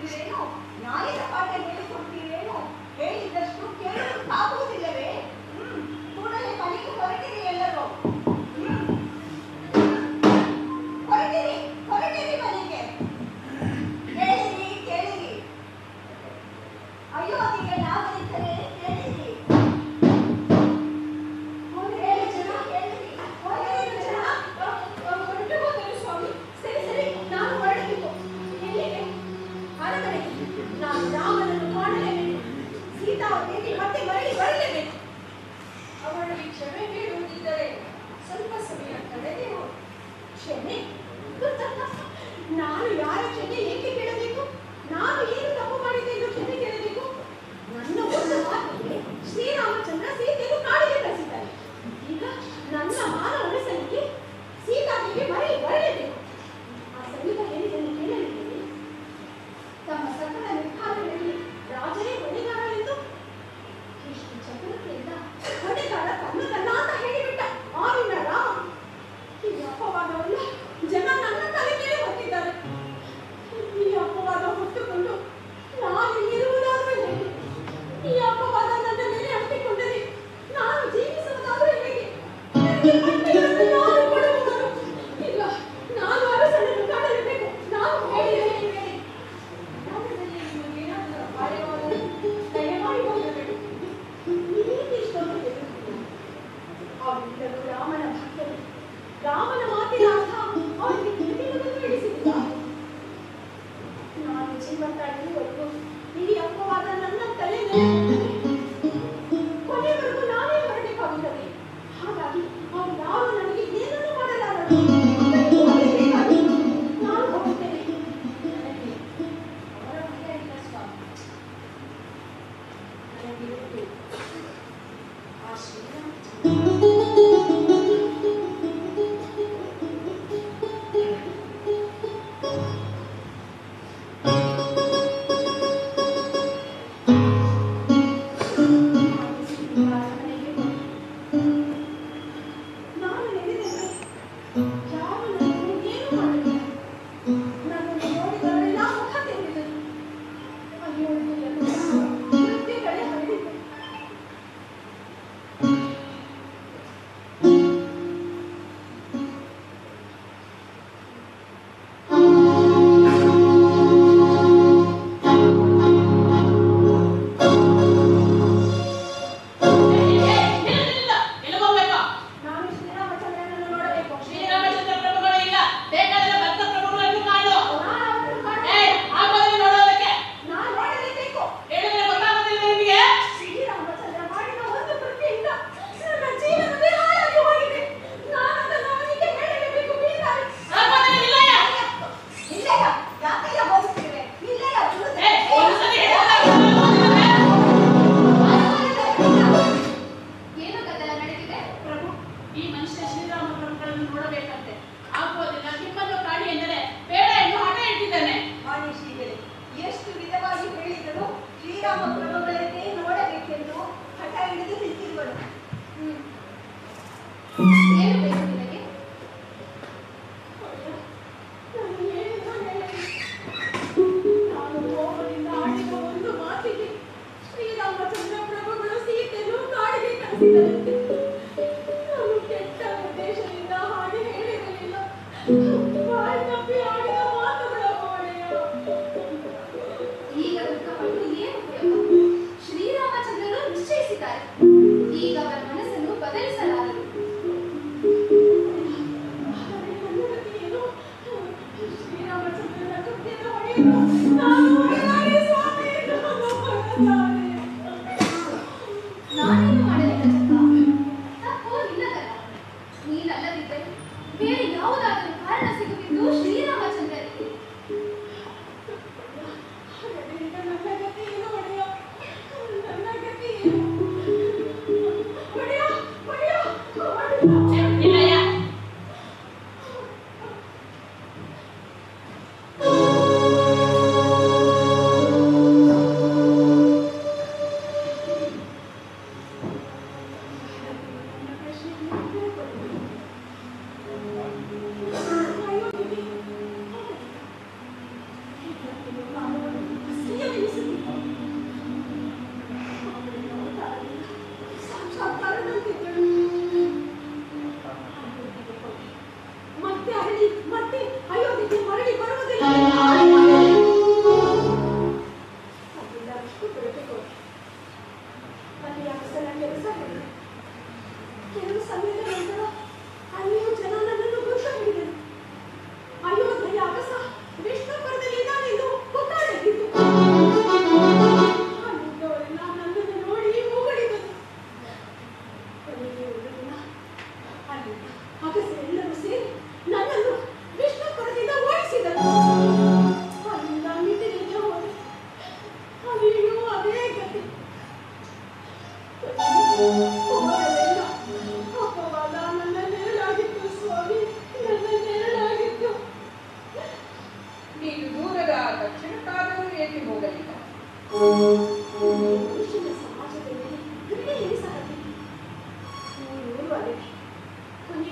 ಹೇಳಿಕೊಡ್ತೀರೇನು? ನ್ಯಾಯದ ಪಾಠ ಹೇಳಿಕೊಡ್ತೀರೇನು? ಹೇಳಿದಷ್ಟು ಕೇಳಲು ಆಗುವುದಿಲ್ಲವೇ? ಕೂಡಲೇ ಮನೆಗೆ ಹೊರಟಿರಿ ಎಲ್ಲರೂ. ಹೊರಟಿರಿ ಹೊರಟಿರಿ ಮನೆಗೆ. ಕೇಳಿರಿ ಕೇಳಿರಿ, ಅಯೋಧ್ಯೆಗೆ ನಾಗರಿಕರೇ ಕೇಳಿರಿ. ನಾನು ರಾಮನನ್ನು ಕಾಣಲೇಬೇಕು. ಸೀತಾದೇವಿ ಮತ್ತೆ ಮರಳಿ ಬರಲೇಬೇಕು. ಅವಳಿಗೆ ಕ್ಷಮೆ ಬೇಡುವುದಿದ್ದರೆ ಸ್ವಲ್ಪ ಸಮಯ ತಡೆದೆವು. ಕ್ಷಮೆ? ನಾನು ಯಾರ ಕ್ಷಮೆ ಏಕೆ ಕೇಳಬೇಕು? ನಾನು ಏನು ತಪ್ಪು ಮಾಡಿದೆ ಎಂದು ಕ್ಷಮೆ ಕೇಳಬೇಕು? ನನ್ನ ಒಂದು ಮಾತಿಗೆ ಶ್ರೀರಾಮಚಂದ್ರ ಸೀತೆಯನ್ನು ಕಾಡಿಗೆ ಕಳಿಸಿದ್ದಾರೆ. ಈಗ ನನ್ನ ಮಾನ ಉಳಿಸಲಿಕ್ಕೆ ಸೀತಾದೇವಿ ಮರಳಿ ಬರಲೇಬೇಕು. ಆ ಸೈನಿಕ ಹೇಳಿದ್ದನ್ನು ಕೇಳಲಿದ್ದೇನೆ. ತಮ್ಮ ಸಕಲ ನಿರ್ಧಾರಗಳಲ್ಲಿ ರಾಜನೇ ಹೊಣೆಗಾರ ಎಂದು ಎಷ್ಟು ಚತುರತೆಯಿಂದ ಹೊಣೆಗಾರ ತನ್ನದಲ್ಲ ಅಂತ ಹೇಳಿಬಿಟ್ಟ ಆವಿನ ರಾಮ. ಈ ಅಪವಾದವಲ್ಲ ಜನ ನನ್ನ ತಲೆ ಮೇಲೆ ಹೊತ್ತಿದ್ದಾರೆ. ಈ ಅಪವಾದ ಹೊತ್ತುಕೊಂಡು ನಾನು ಇರುವುದಾದ್ರೂ ಹೇಗೆ? ಈ ಅಪವಾದ ನನ್ನ ಮೇಲೆ ಅಂಟಿಕೊಂಡರೆ ನಾನು ಜೀವಿಸುವುದಾದ್ರೂ ಹೇಗೆ? ನಾನು ಕೊಡುವುದನ್ನು ಇಲ್ಲ. ನಾನು ಅರಸನನ್ನು ಕಾಣಲೇಬೇಕು. ನಾನು ಹೇಳಿದ್ದೇನೆ. ಅವರಿಬ್ಬರು ರಾಮನ ಭಕ್ತರು. ರಾಮನ ಮಾತಿನ ಅರ್ಥ ಅವರಿಗೆ ತಿಳಿದಿರುವುದನ್ನು ತಿಳಿಸಿಲ್ಲ. ನಾನು ಜೀವಂತ ಇರುವವರೆಗೂ ಈ ಅಪವಾದ ನನ್ನ ತಲೆ ಮೇಲೆ ಕೊನೆವರೆಗೂ ನಾನೇ ಹೊರಬೇಕಾಗುತ್ತದೆ. ಹಾಗಾಗಿ ಅವರು ಯಾರು ನನಗೆ ಏನನ್ನು ಮಾಡಲಾರರು. ನಾನು ಹೋಗುತ್ತೇನೆ. ನನಗೆ ಅವರ ಭಯ ಇಲ್ಲ ಸ್ವಾಮಿ. ನನಗಿರುವುದು ಆ ಶ್ರೀರಾಮಚಂದ್ರ. ಏಕೆ ಹೋಗಲಿಲ್ಲ? ಮನುಷ್ಯನ ಸಮಾಜದಲ್ಲಿ ಗಂಟೆ ಎನಿಸಾಗತ್ತೆ. 3 ಅಲೆಗೆ ಕೊನೆಗೆ